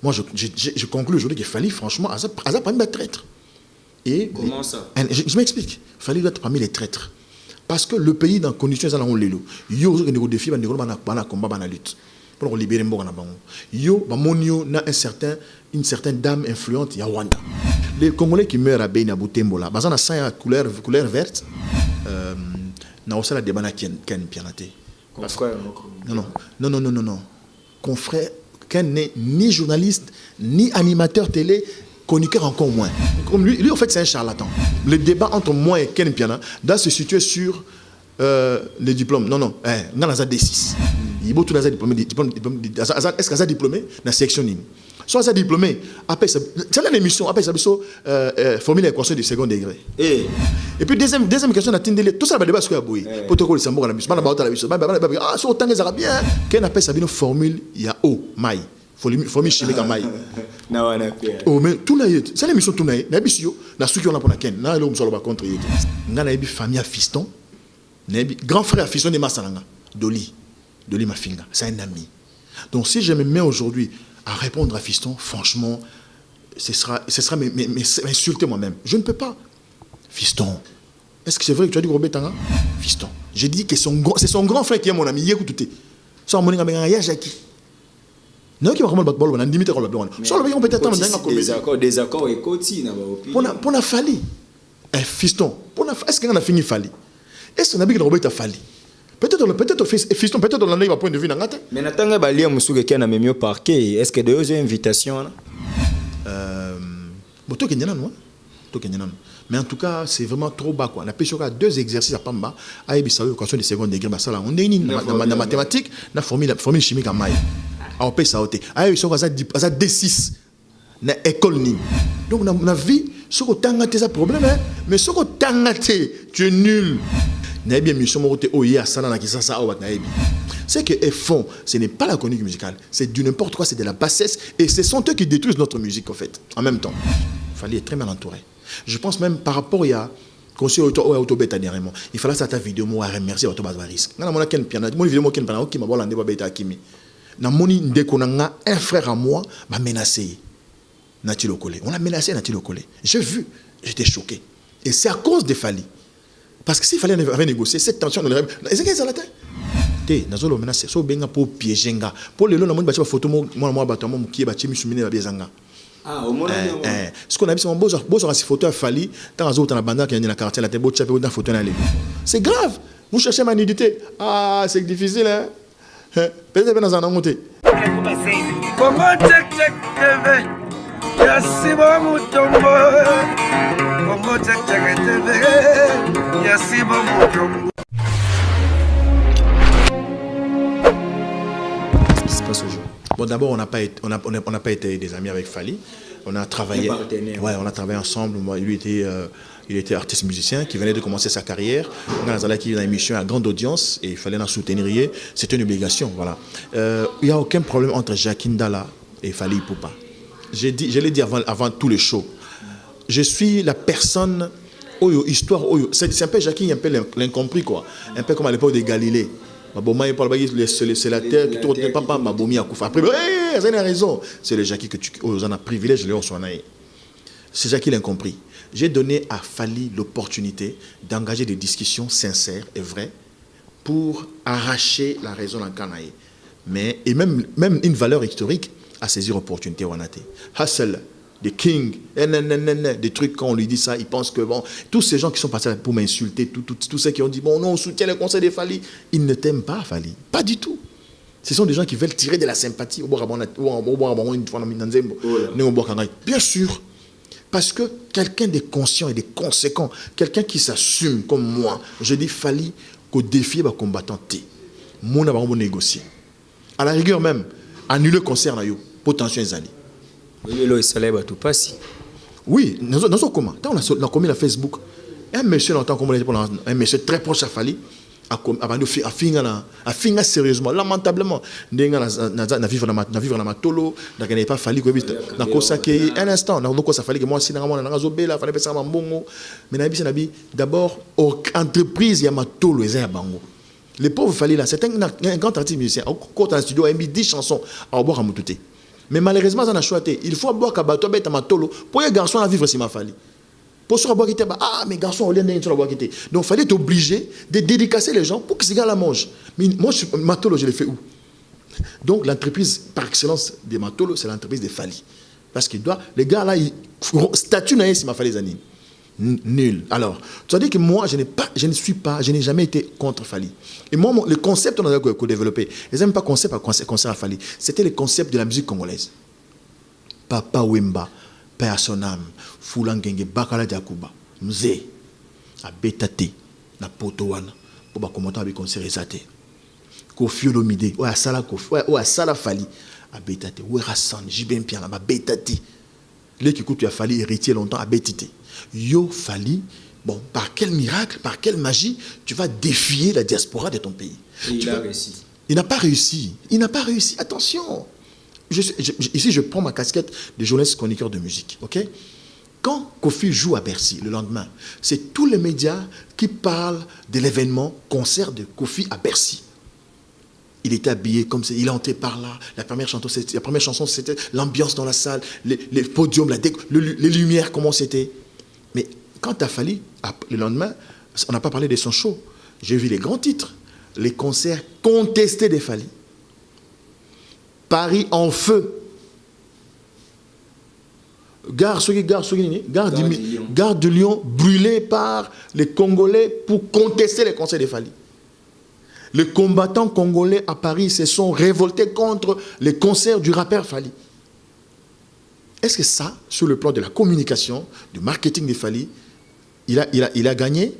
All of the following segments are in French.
Moi, je conclue aujourd'hui qu'il fallait, franchement, Azap parmi les traîtres. Et, comment ça? Je m'explique. Il fallait être parmi les traîtres. Parce que le pays, dans les conditions, il y a des défis, il y a combat, il y a lutte. Pour libérer les gens. Il y a une certaine dame influente, il y a Rwanda. Les Congolais qui meurent à Beina Boutembola, ils ont la couleur verte. Ils ont la débat qui est pianaté. Non. Confrère, qui n'est ni journaliste, ni animateur télé, chroniqueur encore moins. Comme lui, en fait, c'est un charlatan. Le débat entre moi et Ken Piana doit se situer sur les diplômes. Non, on a D6. Il faut tout le diplômé. Est-ce qu'il a diplômé dans la section NIM? Soit ça diplômé, après c'est l'émission, après ça formule l'équation du second degré. Et puis deuxième question, tout ça va débat sur la bouille. Protocole Sambour à la mission, ah, sur autant les Arabiens, qu'on appelle ça une formule, il y a O, maï. Formule chimique à maï. Oh, mais tout c'est l'émission tout naïe. N'a bisio, n'a su qu'on a pour la ken, n'a l'homme sur le contre. N'a n'a famille à fiston, grand frère à fiston de Massalanga, Doli Mafinga, c'est un ami. Donc si je me mets aujourd'hui à répondre à fiston, franchement, ce sera m'insulter moi-même. Je ne peux pas. Fiston. Est-ce que c'est vrai que tu as dit Robert Tanga? Fiston. J'ai dit que c'est son grand frère qui est mon ami. Il écoute tout. Ça mon ami ya Jackie. Non qui va comment battre on a limité on le sur le on peut être des accords et côté na ba pour la fali. Fiston. Est-ce qu'on a fini fali? Est-ce qu'on a dit que Robert a fali? Peut-être fiston, peut-être dans l'année, point de vue. Mais Natanga Balia Moussouke qui a un mieux parquet, est-ce que deux invitations? Mais en tout cas, c'est vraiment trop bas. On a pêché 2 exercices à Pamba, à Ebissa, l'équation de second degré. On est dans la mathématique, la formule chimique à Maï. On paye ça. À Ebissa, on a D6. Dans l'école NIM. Donc, on a vu, ce que tu as un problème, mais ce que tu es nul. C'est qu'elles font, ce n'est pas la chronique musicale, c'est du n'importe quoi, c'est de la bassesse, et ce sont eux qui détruisent notre musique en fait, en même temps. Il fallait être très mal entouré. Je pense même par rapport à conseil auto-bêta dernièrement, il fallait ça ta vidéo, moi remercier à risque. Dans mon vidéo, qui m'a volé un bêta Kimi. Dans mon idée qu'on a un frère à moi, m'a menacé. Natilo Kolé. On a menacé Natilo Kolé. J'ai vu, j'étais choqué. Et c'est à cause des Fali. Parce que s'il fallait négocier, cette tension, est-ce que c'est la tête? Nazolo menace, so benga pour piéger nga. Pour le long, on a une photo, moi, bâtiment qui est bâti, mis à Biezanga. Ah, au moins. Ce qu'on a vu, c'est un beau sur cette photo à Fali, dans la zone de la bande qui est dans la quartier, la tête, beau chapé, dans photo. C'est grave. Vous cherchez ma nudité. Ah, c'est difficile, hein? Peut-être que dans un monté. Comment check TV? Yasi Bamutombo. Comment check TV? Yasi Bamutombo. Bon, d'abord, on n'a pas été des amis avec Fali. On a travaillé. Ouais, on a travaillé ensemble. Moi, lui il était artiste musicien qui venait de commencer sa carrière. On a une émission à grande audience et il fallait la soutenir. C'était une obligation, voilà. Il n'y a aucun problème entre Jackie Ndala et Fali Ipupa. Je l'ai dit avant tous les shows. Je suis la personne histoire. C'est un peu Jackie, un peu l'incompris quoi. Un peu comme à l'époque de Galilée. C'est la terre qui tourne papa Mabomi a Koufa. Après, vous avez raison. C'est le Jackie que tu as privilège de c'est Jackie l'incompris. J'ai donné à Fali l'opportunité d'engager des discussions sincères et vraies pour arracher la raison en Kanaï. Et même une valeur historique à saisir opportunité Wanate. Hustle, des kings, des trucs quand on lui dit ça, il pense que bon, tous ces gens qui sont passés pour m'insulter, tous ceux qui ont dit bon non, on soutient le conseil de Fali, ils ne t'aiment pas Fali, pas du tout. Ce sont des gens qui veulent tirer de la sympathie. Bien sûr, parce que quelqu'un de conscient et de conséquent, quelqu'un qui s'assume comme moi, je dis Fali qu'au défi va combattant T. Mon avons négocier. À la rigueur même, annuler le concert potentiel Zali. Oui, nous sommes comment? On a commis la Facebook. Un monsieur longtemps comme un monsieur très proche à Fali a fini sérieusement, lamentablement. Na vivre na matolo, n'a pas fallu que na kosake un instant, na ko ça fallait que moi si na zobela fallait penser à mbongo. Mais nabi d'abord entreprise ya matolo eza ya bango. Les pauvres Fali là, c'est un grand artiste musicien. Au cours d'un studio, il a mis 10 chansons à boire à Moutouté. Mais malheureusement, ça n'a choisi. Il faut boire Kabato, Beta Matolo, pour les garçons à vivre si ma fali. Pour se boire quitter, ah, mes garçons, on les a boire quitter. Donc, il fallait être obligé de dédicacer les gens pour que ces gars la mangent. Mais moi, Matolo, je l'ai fait où? Donc, l'entreprise par excellence des Matolo, c'est l'entreprise des Fali. Parce que les gars là, ils statut n'a si ma Fali Zani. Nul. Alors, tu as dit que moi, je n'ai jamais été contre Fali. Et moi, le concept qu'on a développé, ils n'aiment pas concept à Fali. C'était le concept de la musique congolaise. Papa Wemba, Père Sonam, Foulangenge, Bakala Diakuba, Mzé, Abetate, na Potowana, pour ba commenter avec concert exaté. Kofi Olomide, ou à Sala Kofi, ou à Sala Fali, Abetate, ou Rassan, Jibem Piana, Abetate. Les qui écoutent, tu as Fali héritier longtemps, Abetite. Yo Fali, bon, par quel miracle, par quelle magie, tu vas défier la diaspora de ton pays. Et il a réussi. Il n'a pas réussi. Il n'a pas réussi. Attention. Ici, je prends ma casquette de journaliste chroniqueur de musique. Ok? Quand Kofi joue à Bercy le lendemain, c'est tous les médias qui parlent de l'événement concert de Kofi à Bercy. Il était habillé comme ça, il est entré par là. La première chanson, c'était l'ambiance dans la salle, les podiums, les lumières, comment c'était. Mais quand tu as fallu, le lendemain, on n'a pas parlé de son show. J'ai vu les grands titres, les concerts contestés des Fali. Paris en feu. Gare de Lyon brûlée par les Congolais pour contester les concerts des Fali. Les combattants congolais à Paris se sont révoltés contre les concerts du rappeur Fali. Est-ce que ça, sur le plan de la communication, du marketing des Fali, il a gagné?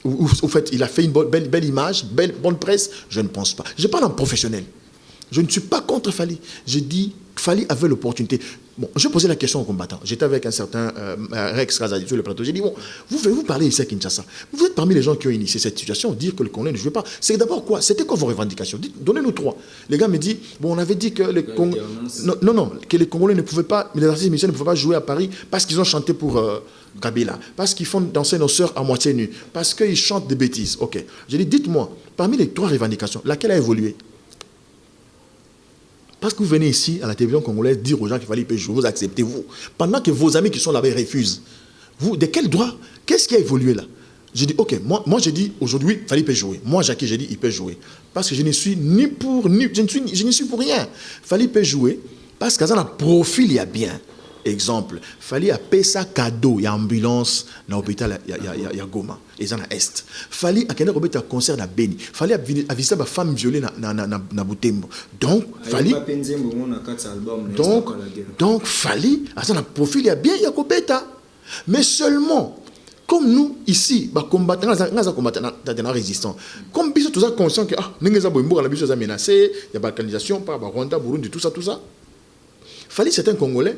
Ou au fait, il a fait une belle image, bonne presse? Je ne pense pas. Je parle en professionnel. Je ne suis pas contre Fali. Je dis Fali avait l'opportunité. Bon, je posais la question aux combattants. J'étais avec un certain Rex Razadi sur le plateau. J'ai dit, bon, vous parlez ici à Kinshasa. Vous êtes parmi les gens qui ont initié cette situation, dire que le Congolais ne jouait pas. C'est d'abord quoi? C'était quoi vos revendications? Donnez-nous trois. Les gars me disent, bon, on avait dit que les Congolais... Non, que les Congolais ne pouvaient pas, les artistes musiciens ne pouvaient pas jouer à Paris parce qu'ils ont chanté pour Kabila, parce qu'ils font danser nos sœurs à moitié nues, parce qu'ils chantent des bêtises. Ok. J'ai dit, dites-moi, parmi les trois revendications, laquelle a évolué? Parce que vous venez ici à la télévision congolaise dire aux gens qu'il fallait payer, vous acceptez, vous. Pendant que vos amis qui sont là-bas refusent. Vous, de quel droit? Qu'est-ce qui a évolué là? J'ai dit, ok, moi j'ai dit aujourd'hui, il fallait pas jouer. Moi, Jackie, j'ai dit, il peut jouer. Parce que je ne suis ni pour, je ne suis pour rien. Il fallait pas jouer. Parce que ça a un profil, il y a bien. Exemple, il fallait appeler ça cadeau. Il y a ambulance dans l'hôpital, il y a Goma. Et ça, il est. Il fallait qu'il y un concert dans Beni. Il fallait visiter ma femme violée dans Butembo. Donc, il fallait. Donc, fallait. Ça a un profil, il y a bien, il y a Kobeta. Mais seulement, comme nous, ici, nous combattants dans la résistance, comme nous sommes conscients que nous sommes menacés, il y a la balkanisation par Rwanda, Burundi, tout ça. Il fallait certains Congolais.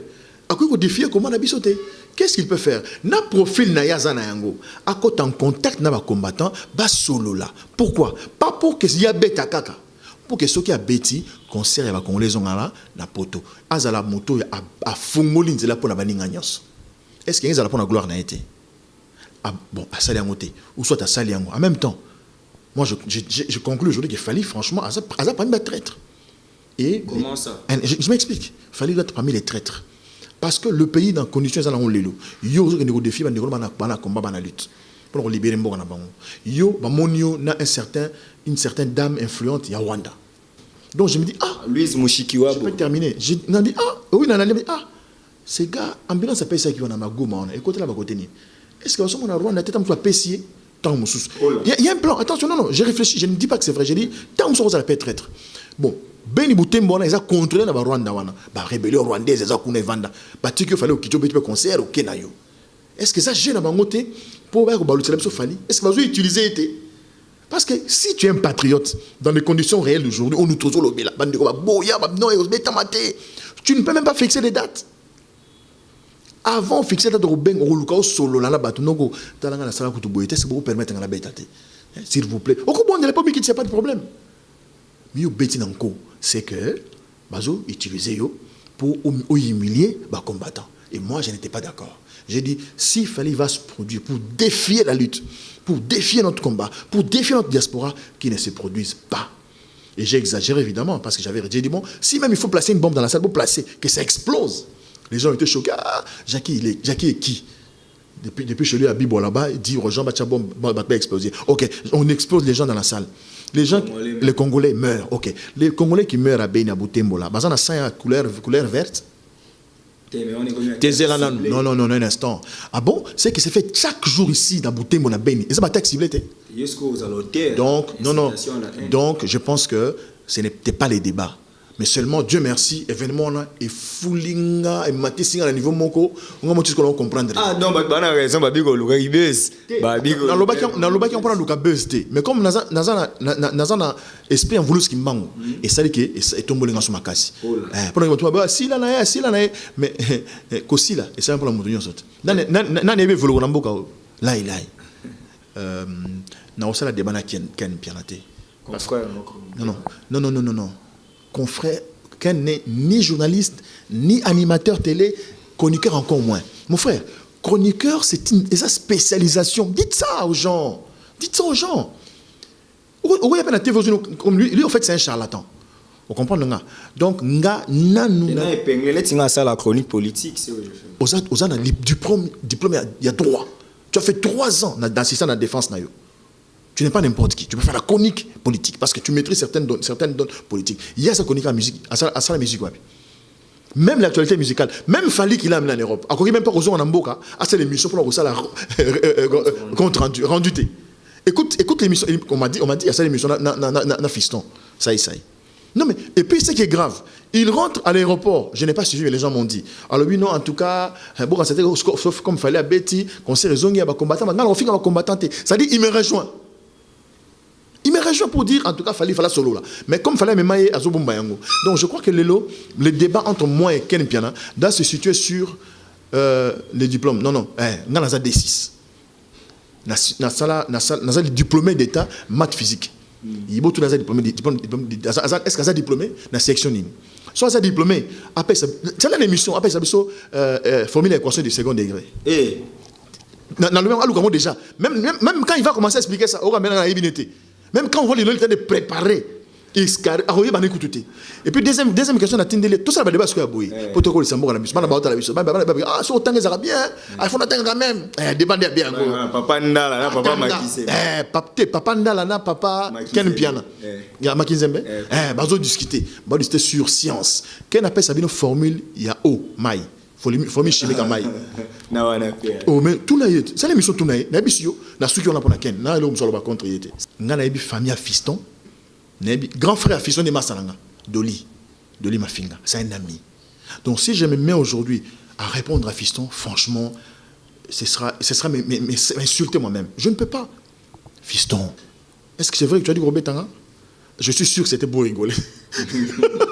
À quoi défier comment on a sauté? Qu'est-ce qu'il peut faire? Na profil na yazana yango. À côté en contact na ba combattant, ba solo là. Pourquoi? Pas pour que y a beta kaka. Pour que ceux qui a bêti concert ya ba congolais là na poto. Azala moto a fungoli nzela pour na baninga nyos. Est-ce qu'il y a pour la gloire na été? Ah bon, à sali yango te ou soit à sali yango. En même temps, moi je conclue aujourd'hui qu'il fallait franchement à ça parmi les traîtres. Et comment ça? Je m'explique. Il fallait être parmi les traîtres. Parce que le pays dans conditions dans l'élo, yo que négo défi ban combat ban lutte pour libérer mboka na bango. Yo ba monio na une certaine dame influente ya Rwanda. Donc je me dis Louise Mushikiwabo. Je peux terminer. Je n'a dit oui ces gars ambulance appelle ça qui on a magoma on écoute là ba côté ni. Est-ce que on a Rwanda tête am pessier tant musus. Il y a un plan. Attention non, j'ai réfléchi, je ne dis pas que c'est vrai, j'ai dit tant musus ça peut être. Bon, Beni Butembo na eza contrôlé na Rwanda wana. Ba rébellion rwandaise eza kuna vanda. Ba tiki fallait au Kijobe tu concert au Kenayo. Est-ce que ça gêne na bango te pour ba ko balutsela biso fali? Est-ce que vous utiliser été? Parce que si tu es un patriote dans les conditions réelles d'aujourd'hui, on nous trouve le bela bande ko ba boya ba non et beta maté. Tu ne peux même pas fixer les dates. Avant fixer la date au ben au luka solo là ba tu noko talanga na sala ko to boyete c'est pour vous permettre na beta te. S'il vous plaît. Au bon de l'époque il n'y a pas de problème. Mais c'est que Bazo utilisait pour humilier les combattants. Et moi, je n'étais pas d'accord. J'ai dit, s'il fallait va se produire pour défier la lutte, pour défier notre combat, pour défier notre diaspora, qui ne se produise pas. Et j'ai exagéré évidemment, parce que j'ai dit, bon, si même il faut placer une bombe dans la salle, pour placer, que ça explose. Les gens étaient choqués. Ah, Jackie est qui? Depuis chez lui à Bibo là-bas, il dit aux gens, bah, bombe va exploser. Ok, on explose les gens dans la salle. Les Congolais meurent. Ok, les Congolais qui meurent à Beni, à Butembo, là, bah, on a ça à couleur verte. Non, un instant. Ah bon? C'est que c'est fait chaque jour ici dans Butembo, à Beni. Et ça va ciblé. Donc, non. Donc, je pense que ce n'était pas les débats. Mais seulement, Dieu merci, événement là, et foulinga, et matissinga à niveau moko, on va qu'on comprendre. Ah non, bah, on a raison, bah, bigo, le buzz. Dans le bac, on prend le buzz. Mais comme Nazana esprit en voulu ce qui me manque, et ça dit que, et tombe les gens sur ma casse. Pendant que tu vas, si là, mais, qu'aussi là, et ça, pour la montagne, n'a pas voulu qu'on emboque là, n'a aussi la débat qui est une pianoté. Non. Confrère, qu'elle n'est ni journaliste, ni animateur télé, chroniqueur encore moins. Mon frère, chroniqueur, c'est sa spécialisation. Dites ça aux gens. Où il y a pas de télévision comme lui, en fait, c'est un charlatan. Vous comprenez? Donc, ça la chronique politique, c'est aux a diplôme, il y a droit. Tu as fait 3 ans d'assistant à la défense. Tu n'es pas n'importe qui. Tu peux faire la chronique politique parce que tu maîtrises certaines donnes politiques. Il y a sa chronique à musique, à ça la musique. Même l'actualité musicale, même Fali qu'il a amené en Europe. À quoi même pas Rozo en Amboka, à cette émission pour la compte rendu. Écoute l'émission. On m'a dit à cette émission, na fiston. Ça y est. Non mais, et puis ce qui est grave, il rentre à l'aéroport. Je n'ai pas suivi, mais les gens m'ont dit. Alors oui, non, en tout cas, bon, c'était sauf comme Fali à Betty, qu'on s'est raison, il y a un combattant. Maintenant, on fait un combattant. Ça dit, il me rejoint. Il me rejoint pour dire, en tout cas, fallait solo là. Mais comme fallait me mailler à Zobombayango. Donc je crois que le débat entre moi et Ken Piana doit se situer sur les diplômes. Non, on a D6. On a les diplômés d'État, maths physique. Il y a beaucoup de diplômés. Est-ce qu'il y a diplômé dans la section NIM? Soit ça diplômé, après ça. C'est là l'émission, après ça, formule l'équation du second degré. Dans le même déjà. Même quand il va commencer à expliquer ça, on va mettre dans la ébinité. Même quand on voit les gens de préparer, et puis deuxième question, on a tout ça va débat sur la bouille. Protocole c'est bon la mission. Ah sur autant que ça va bien. Il faut attendre quand même. Débat bien. Papa Ndala, papa Makise. Papa Ndala, papa Ken Piana. Il y a Makizembe. Bazo discuter sur science. Ken appelle ça une formule, il y a O, maï. Formule chimique à maï. Oh mais tout là c'est l'émission tout là na bisio na suki on a pour la ken na le msolo ba contre yete ngana yebi famille à fiston nebi grand frère à fiston de Masalanga Doli Mafinga, c'est un ami. Donc si je me mets aujourd'hui à répondre à fiston, franchement ce sera m'insulter moi-même. Je ne peux pas. Fiston, est-ce que c'est vrai que tu as dit gros bétanga? Je suis sûr que c'était pour rigoler.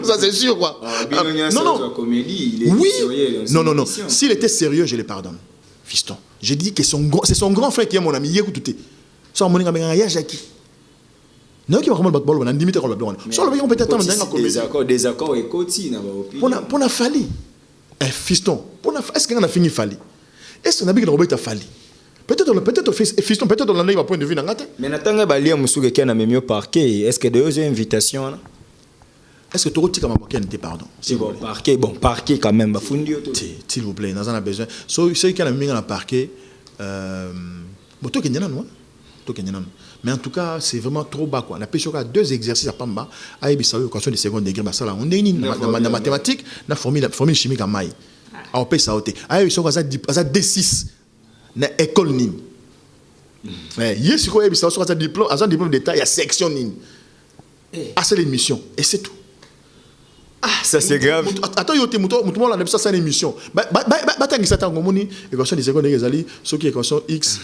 Ça c'est sûr quoi. Non. Oui. Non. S'il était sérieux, je le pardonne. Fiston. J'ai dit que c'est son grand frère qui est mon ami. Il écoute tout. Son mon ami, il y a Jackie. Non qui va comment le basketball, on a limité le blanc. Sur le peut être des accords et côté na ba pour na Fali. Fiston, est-ce qu'on a fini Fali? Est-ce qu'on a bien que Robert a Fali? Peut-être fiston, peut-être dans l'année, il va point de vue. Mais Natanga Balia Moussouke qui a même mieux parquet. Est-ce que deux invitations? Est-ce que tu as dit que pardon? Parquet quand même. S'il vous plaît, nous en avons besoin. Ceux qui ont mis dans le parquet, mais en tout cas, c'est vraiment trop bas. On a pêché 2 exercices à Pamba, à Ebisaou, équation de second degré. On est dans mathématiques, dans la formule chimique à Maï. On paye ça. À Ebisaou, on a D6. Na école nim. Hier sur quoi il y a un diplôme d'état, il y a section nim. C'est l'émission et c'est tout. Ça c'est grave. Attends, il y a ça c'est l'émission. Tant que ça t'en communique, équation des secondes des ce qui est équation x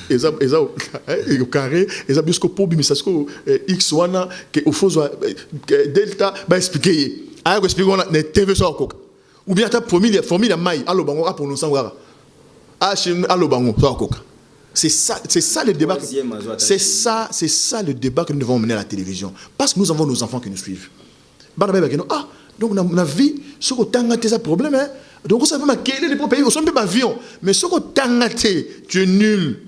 au carré, jusqu'au pot bimisasco x wana que au fond delta va expliquer. Expliquer on a TV sur coca. Ou bien ta formule maille allo bango a prononcer c'est ça le débat. C'est ça le débat que nous devons mener à la télévision. Parce que nous avons nos enfants qui nous suivent. Donc on a vu ce que tu as un problème. Donc on ne sait pas quel est le pays. On ne sait pas avion. Mais ce que tu es nul.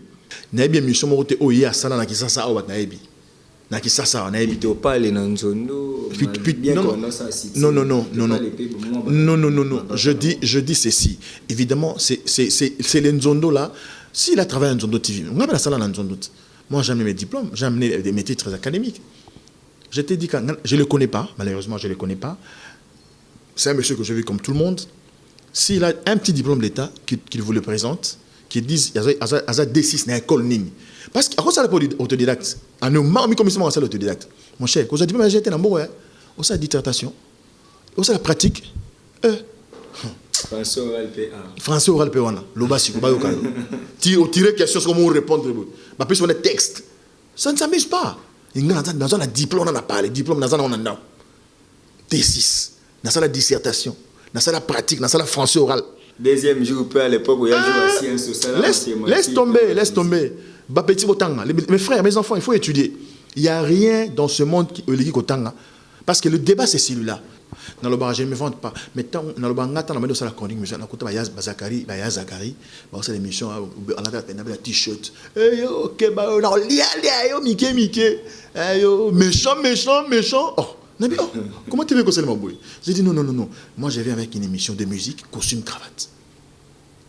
Tu es mission. Na ki ça on a évité. Tu parles dans Nzondo. Non. Je dis ceci. Évidemment, c'est les Nzondo là. S'il a travaillé en Nzondo TV, on a la salle en Nzondo. Moi, j'ai amené mes diplômes, j'ai amené des métiers très académiques. Je t'ai dit que je ne le connais pas, malheureusement, je ne le connais pas. C'est un monsieur que je vis comme tout le monde. S'il a un petit diplôme d'État, qu'il vous le présente, qu'il dise, il y a D6 dans l'école Nini. Parce que, à quoi ça pour autodidacte? En nous, comme ça, c'est l'autodidacte. Mon cher, quand vous avez dit, mais j'ai été dans le bon, on a la dissertation, on a la pratique. Français oral PA. L'oba si vous avez tiré question sur comment répondre. Puis sur les textes. Ça ne s'amuse pas. Dans un diplôme, on a parlé. Diplôme, dans un on a T6. Dans la dissertation. Dans la pratique. Dans la français oral. Deuxième jour, à l'époque où il y a joué à sciences. Laisse tomber. Mes frères, mes enfants, il faut étudier. Il n'y a rien dans ce monde qui est Kotanga. Parce que le débat, c'est celui-là. Dans le bar, je ne me vante pas. Mais dans le bar, on a la chronique, on a Zakari, on a l'émission, on a un t-shirt. Mickey. Méchant. Oh, comment tu veux que c'est le mot? J'ai dit non. Moi, je viens avec une émission de musique, costume, cravate.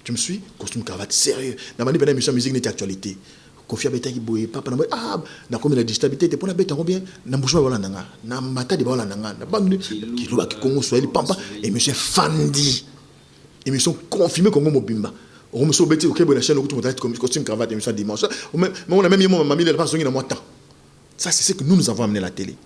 Tu me suis? Costume, cravate, sérieux. Dans ma émission de musique, n'est actualité. Kofi abeta ki boye papa na comme la digitalité pour na beta combien na bouchement wala nanga na mata de wala nanga na bandu ki loba ki Congo Swahili pampa et monsieur Fandi émission confirmée Congo Mobimba on me sobeti au Québec la chaîne ko tu comme costume cravate émission dimanche mais on a même yemo mamie elle pas songi na moi temps ça c'est ce que nous avons amené à la télé.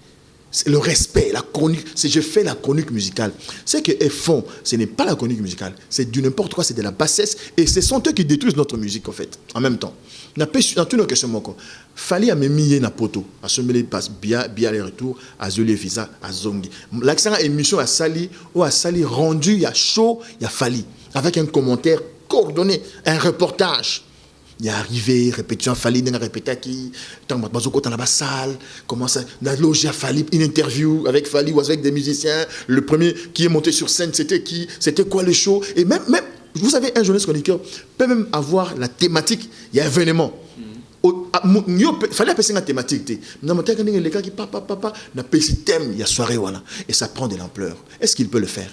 C'est le respect, la chronique. C'est je fais la chronique musicale. Ce qu'elles font, ce n'est pas la chronique musicale. C'est du n'importe quoi, c'est de la bassesse. Et ce sont eux qui détruisent notre musique, en fait, en même temps. Dans une question, Fali a mis na poto. À ce moment passe bien les retours, à Zoli Fisa, à Zongi. L'accent émission à Sali, ou à Sali rendu, il y a chaud, il y a Fali. Avec un commentaire coordonné, un reportage. Il est arrivé, répétition, Fali n'a répété qui, tant que dans la salle, commence à loger à Fali, une interview avec Fali ou avec des musiciens. Le premier qui est monté sur scène, c'était qui? C'était quoi le show? Et même, vous savez, un journaliste chroniqueur peut même avoir la thématique, il y a un événement. Il fallait appeler la thématique. Non, mais les gars qui papa, n'a pas ce thème, il y a soirée, voilà. Et ça prend de l'ampleur. Est-ce qu'il peut le faire?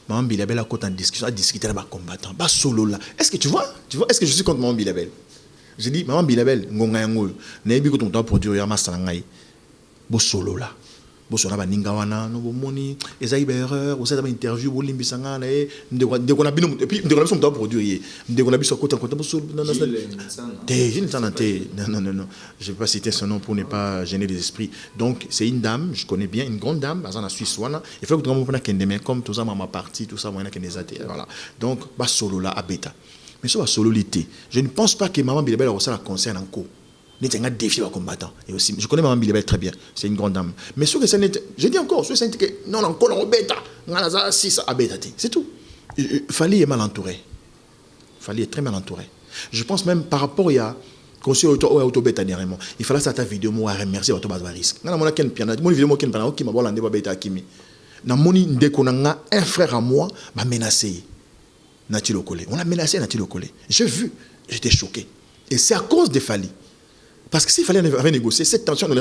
Maman Bilabel a côté en discussion, à discuter avec les combattants, pas solo là. Est-ce que tu vois, est-ce que je suis contre Maman Bilabel? J'ai dit, Maman Bilabel, ngonga yango, n'ayez pas ton produire yama sanangai, bo solo là. Bo solo là, ningawana, no bo moni, ezai erreur, vous avez une interview, bo limbi sangana, de qu'on a bien, et puis de qu'on a son temps produire, de qu'on a bien sur côté bo solo, non, je ne vais pas citer son nom pour ne pas gêner les esprits. Donc, c'est une dame, je connais bien, une grande dame, dans la Suisse, il faut que tu me comme tout ça, ma partie, tout ça, moi, voilà. Donc, ba solo là, à bêta. Mais ça, solo l'été. Je ne pense pas que Maman Bilabel a reçu la concerne encore. Il y a un défi à combattant. Et aussi, je connais Maman Bilabel très bien. C'est une grande dame. Mais ce que c'est n'était, je dis encore, ce que c'est non, encore en bêta. C'est tout. Fali est mal entouré. Fali est très mal entouré. Je pense même par rapport à conseil auto-bêta dernièrement. Il fallait ça ta vidéo, moi, remercier votre base de risque. Dans mon vidéo, qui m'a dit, dans mon un frère à moi m'a menacé. Natilo Kole. On a menacé Natilo Kole. J'ai vu, j'étais choqué. Et c'est à cause de Fali. Parce que s'il fallait négocier, cette tension, je ne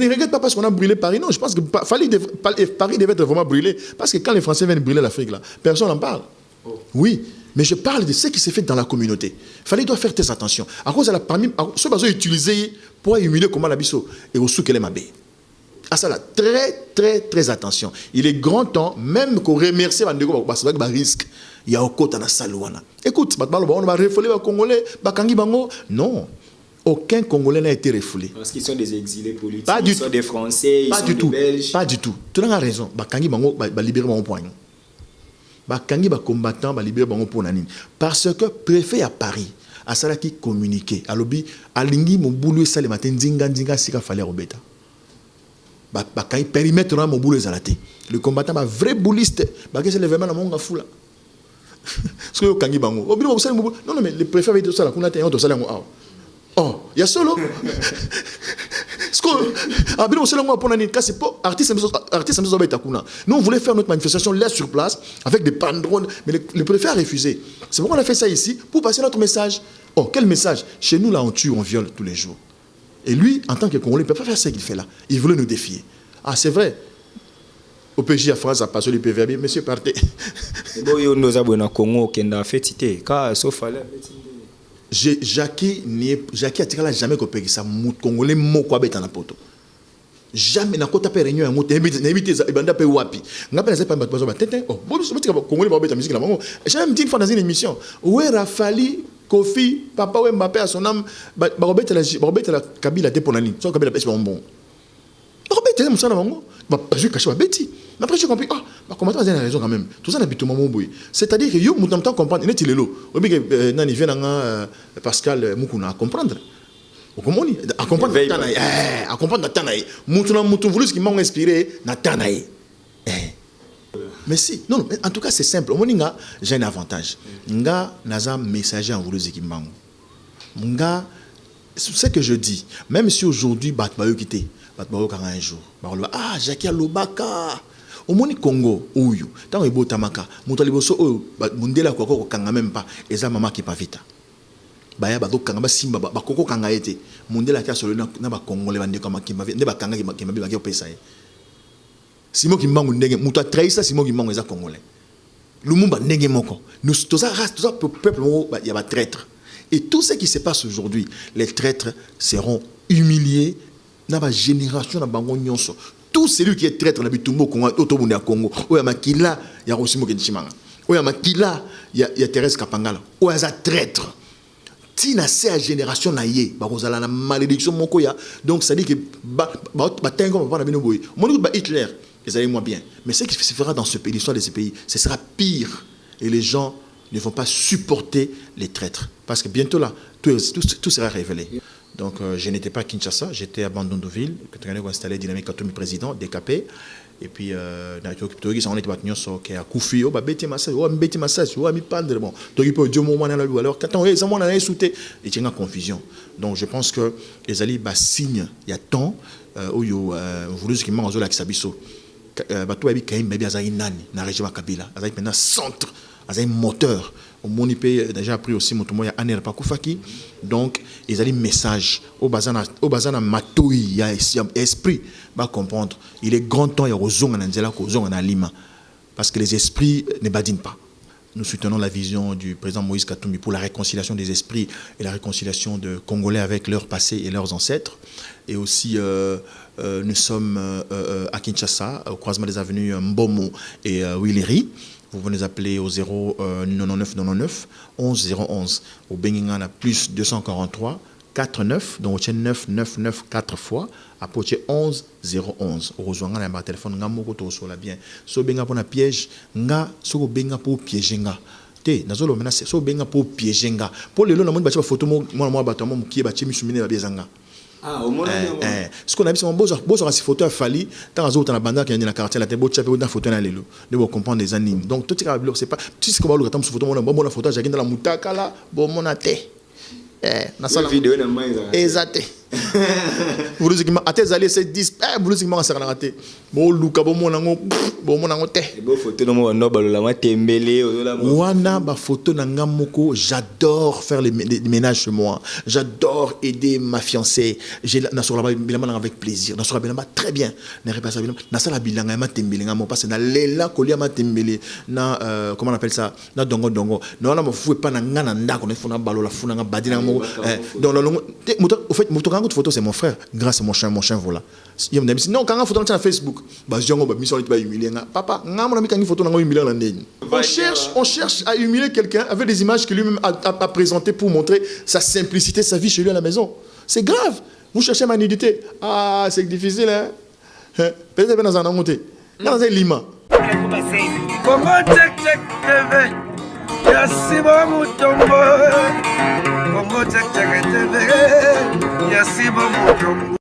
regrette pas parce qu'on a brûlé Paris. Non, je pense que Paris devait être vraiment brûlé. Parce que quand les Français viennent brûler l'Afrique, là, personne n'en parle. Oh. Oui, mais je parle de ce qui s'est fait dans la communauté. Fali doit faire très attention. À cause de la parmi, ce que vous utilisé pour humilier comment la biso et au sous qu'elle est ma baie. À ça là, très attention. Il est grand temps, même qu'on remercie Bandego, parce que risque. Il y a au côté dans la salle. Écoute, on va refouler les Congolais, Bakangi Bango. Non, aucun Congolais n'a été refoulé. Parce qu'ils sont des exilés politiques, pas du ils sont des Français, ils sont des Belges. Pas du tout. Tu as raison. Bakangi Bango, libérer Bango point. Bakangi ba combattant, libérer Bango pour Nanine. Parce que préfet à Paris, à ça là qui communiquait, à l'objet, à Lingi, mon boulot, ça le matin, Dinga, Sika fallait Robeta. Quand il périmètre mon boulot le combattant est vrai bouliste c'est l'événement dans mon fou là parce que kangi bango non mais le préfet avait tout ça là qu'on a tenu tout ça là oh il y a solo ce que abino c'est là pour nani c'est pas artiste nous on voulait faire notre manifestation là sur place avec des banderoles mais le préfet a refusé. C'est pourquoi on a fait ça ici pour passer notre message. Oh quel message? Chez nous là on tue, on viole tous les jours. Et lui, en tant que Congolais, il ne peut pas faire ce qu'il fait là. Il voulait nous défier. Ah, c'est vrai. Au PJ à France, à passer du PVB, monsieur partez. Jackie a tiré là jamais qu'on ça. Congolais, mot quoi bête en poto. Jamais n'a pas tapé réunion à monter. N'évitez ça. Et ben d'après wapi. N'a pas pas besoin. Oh, bon, Congolais va bête la musique là. J'ai même dit une fois dans une émission. Où est Rafali, Kofi, Papa ou Mbappé à son âme. Robert la Kabila pour la ligne. Son Kabila pèse bon. Robert est ça là. Pas juste cacher ma bêtise. Mais après j'ai compris. Ah, comment tu as raison quand même. Tout ça n'habite mon boy. C'est-à-dire que yo mon temps comprendre. Il est il est lo. Obi que nani vient Pascal Mukuna à comprendre. À comprendre Natanaï. À comprendre Natanaï. Moutou voulu ce qui m'a inspiré Natanaï. Mais si, non, en tout cas c'est simple. Au moins j'ai un avantage. Nga naza messager en voulu ce qui m'a. Nga c'est ce que je dis. Même si aujourd'hui bat ba yo quitter, bat ba yo un jour. Ah, Jackie Alobaka. Au moins Congo oyo. Tant ebo tamaka. Moutou liboso oyo mundela kwa ko kanga même pas. Eza mama qui pas vite. Baya bado kanga ba simba ba koko kanga ete mondela ka solo na ba congolais bande kama kimba ne ba kanga kimba ba ke pesa ye simo kimbangu ndenge muto traisa simo kimbangu eza congolais lumumba ndenge moko nous tout ça peuple il y a ba traître et tout ce qui se passe aujourd'hui les traîtres seront humiliés na ba génération na bango nyonso tout celui qui est traître na bitumbo Congo otobunda ya Congo oya makila ya Rosimo Kenchimanga oya makila ya Thérèse Kapangala oya za traître. Si na la génération na yé, la malédiction moko ya, donc ça dit que Hitler, ils allaient moins bien. Mais ce qui se fera dans ce pays, l'histoire de ce pays, ce sera pire. Et les gens ne vont pas supporter les traîtres. Parce que bientôt là, tout sera révélé. Donc je n'étais pas à Kinshasa, j'étais à Bandondoville, que tu as installé Dynamique Katoumi président, DKP. Et puis, on était battu sur Koufi, on a bêté massage, on a bêté massage, on a mis pas de bon. Donc, il peut dire, alors, quand on est en sauté, il y a une confusion. Donc, je pense que les alliés signe, il y a temps, où il y a voulu ce qui m'a entendu avec Sabiso. Bateau a dit qu'il y a un nani, dans la région de Kabila, il y a un centre, il y a un moteur. Au monde il déjà appris aussi mon tournoi à Aner Pakoufaki. Donc ils allaient message au bazana matoui il y a esprit va comprendre. Il est grand temps il y a ozong en Anzela kozong en Lima parce que les esprits ne badinent pas. Nous soutenons la vision du président Moïse Katumbi pour la réconciliation des esprits et la réconciliation de Congolais avec leur passé et leurs ancêtres. Et aussi, nous sommes à Kinshasa, au croisement des avenues Mbomo et Willery. Vous pouvez nous appeler au 099 99 11 011. Au Beningana, plus 243 49, donc 999 4 fois. Après 11 011. Au rejoindre un téléphone, nga moko to so la bien. So benga pour na piège, nga so benga pour piéger nga. Te nazolo menace so benga pour piéger nga. Pour le long na monde ba photo moi bato mo ki ba chimi sumine ba biezanga. Ah, au moins, ce qu'on a vu, c'est un beau sur photo à Fali, dans la zone de la bande qui est dans la quartier, la tête, beau chapé, dans la photo, là, de vous comprendre les animes. Donc, tout ce qui c'est pas, tu sais comment le temps sur photo, bon, la photo, j'ai dans la moutaka là, bon, mon athée. La vidéo, exact. Vous dites que à tes allées, c'est 10, vous dites que c'est raté. Bon, Luka, bon, mon ango, té. Bon, photo, non, la tembélé, Wana, ba photo, nangamoko, j'adore faire les ménages chez moi. J'adore aider ma fiancée. J'ai la Nassoura Bilama avec plaisir. Nassoura Bilama, très bien. N'est pas ça, Bilama. Nassoura Bilama, ma tembélé, parce que na lela, kolia, ma tembélé, na, comment on appelle ça, na dongo. Non, là, me fouet pas, na nanda, qu'on est fou, na balo, la fou, na badina, dans le long. Au fait, une photo, c'est mon frère, grâce à mon chien voilà. Il me dit non, quand on photo sur Facebook, papa, on cherche à humilier quelqu'un avec des images que lui-même a présentées pour montrer sa simplicité, sa vie chez lui à la maison. C'est grave. Vous cherchez ma nudité. Ah, c'est difficile, hein. Peut-être que dans un monté. Dans un lima. Comment check TV? Yasiba mutombo. Comment check TV? Yasiba mutombo.